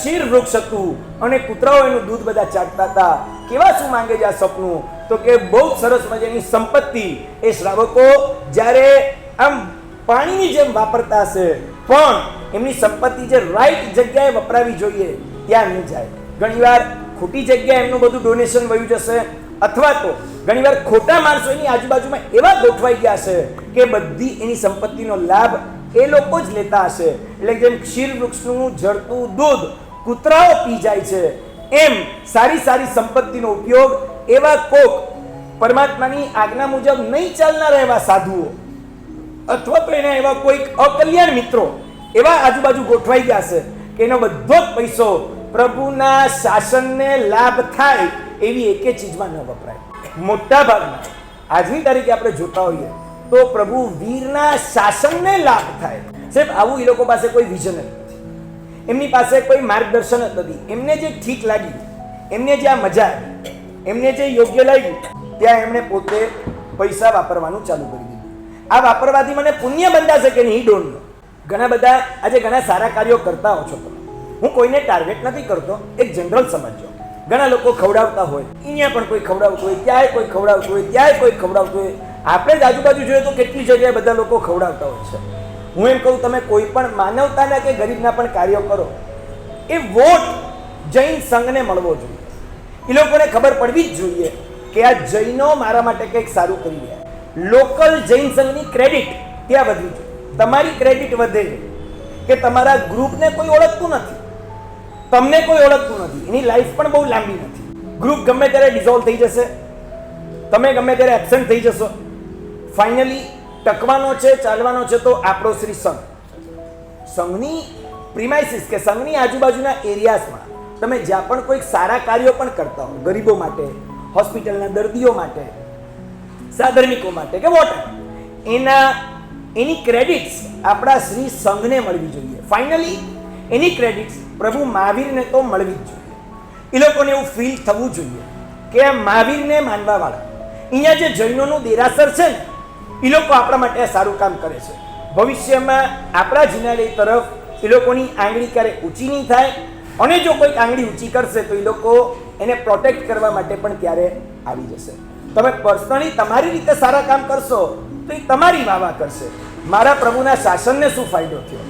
ક્ષીર વૃક્ષ હતું અને કૂતરાઓ એનું દૂધ બધા ચાટતા હતા. કેવા શું માંગે છે આ સપનું? તો કે બહુ સરસ મજાની સંપત્તિ એ શ્રાવકો જ્યારે આમ પાણીની જેમ વાપરતા હશે, પણ એમની સંપત્તિ જે રાઈટ જગ્યાએ વપરાવી જોઈએ ત્યાં નહીં જાય. ઘણીવાર ખોટી જગ્યાએ એમનું બધું ડોનેશન વયું જશે, અથવા તો ઘણીવાર ખોટા માણસો એની આજુબાજુમાં એવા ગોઠવાઈ ગયા છે કે બધી એની સંપત્તિનો લાભ એ લોકો જ લેતા હશે. એટલે જેમ ક્ષીર વૃક્ષનું ઝરતું દૂધ કૂતરાઓ પી જાય છે, એમ સારી સારી સંપત્તિનો ઉપયોગ એવા કોક પરમાત્માની આજ્ઞા મુજબ નહીં ચાલનારા એવા સાધુઓ અથવા તો એના એવા કોઈક અકલ્યાણ મિત્રો એવા આજુબાજુ ગોઠવાઈ ગયા છે કે એનો બધો જ પૈસો પ્રભુના શાસનને લાભ થાય એવી એકે ચીજમાં ન વપરાય. મોટા ભાગના આજની તારીખે આપણે જોતા હોઈએ તો પ્રભુ વીરના શાસનને લાભ થાય. સાહેબ, આવું એ લોકો પાસે કોઈ વિઝન જ નથી, એમની પાસે કોઈ માર્ગદર્શન જ નથી. એમને જે ઠીક લાગ્યું, એમને જે આ મજા આવી, એમને જે યોગ્ય લાગ્યું, ત્યાં એમણે પોતે પૈસા વાપરવાનું ચાલુ કરી દીધું. આ વાપરવાથી મને પુણ્ય બંધાશે કે નહીં, ડોન્ટ નો. ઘણા બધા આજે ઘણા સારા કાર્યો કરતા હો છો તમે. હું કોઈને ટાર્ગેટ નથી કરતો, એક જનરલ સમજો. ઘણા લોકો ખવડાવતા હોય, અહીંયા પણ કોઈ ખવડાવતું હોય, ત્યાંય કોઈ ખવડાવતું હોય, ત્યાંય કોઈ ખવડાવતું હોય. આપણે જ આજુબાજુ જોઈએ તો કેટલી જગ્યાએ બધા લોકો ખવડાવતા હોય છે. હું એમ કહું, તમે કોઈ પણ માનવતાના કે ગરીબના પણ કાર્યો કરો, એ વોટ જૈન સંઘને મળવો જોઈએ. એ લોકોને ખબર પડવી જ જોઈએ કે આ જૈનો મારા માટે કંઈક સારું કરી રહ્યા. લોકલ જૈન સંઘની ક્રેડિટ ત્યાં વધવી જોઈએ. તમારી ક્રેડિટ વધે કે તમારા ગ્રુપને કોઈ ઓળખતું નથી, તમને કોઈ ઓળખતું નથી, એની લાઈફ પણ બહુ લાંબી નથી. ગ્રુપ ગમે ત્યારે ડિઝોલ્વ થઈ જશે, તમે ગમે ત્યારે એબસેન્ટ થઈ જશો. ફાઇનલી ટકવાનો છે, ચાલવાનો છે તો આપણો શ્રી સંઘ. સંઘની પ્રિમાઇસીસ કે સંઘની આજુબાજુના એરિયાઝમાં તમે જ્યાં પણ કોઈક સારા કાર્યો પણ કરતા હો, ગરીબો માટે, હોસ્પિટલના દર્દીઓ માટે, સાધર્મિકો માટે કે વોટ, એની ક્રેડિટ્સ આપણા શ્રી સંઘને મળવી જોઈએ. ફાઇનલી એની ક્રેડિટ્સ પ્રભુ મહાવીરને તો મળવી જ જોઈએ. એ લોકોને એવું ફીલ થવું જોઈએ કે આ મહાવીરને માનવાવાળા અહીંયા જે જૈનોનું દેરાસર છે ને, એ લોકો આપણા માટે સારું કામ કરે છે. ભવિષ્યમાં આપણા જિનાલય તરફ એ લોકોની આંગળી ક્યારે ઊંચી નહીં થાય, અને જો કોઈક આંગળી ઊંચી કરશે તો એ લોકો એને પ્રોટેક્ટ કરવા માટે પણ ત્યારે આવી જશે. તમે પર્સનલી તમારી રીતે સારા કામ કરશો તો એ તમારી વાવા કરશે. મારા પ્રભુના શાસનને શું ફાયદો થયો?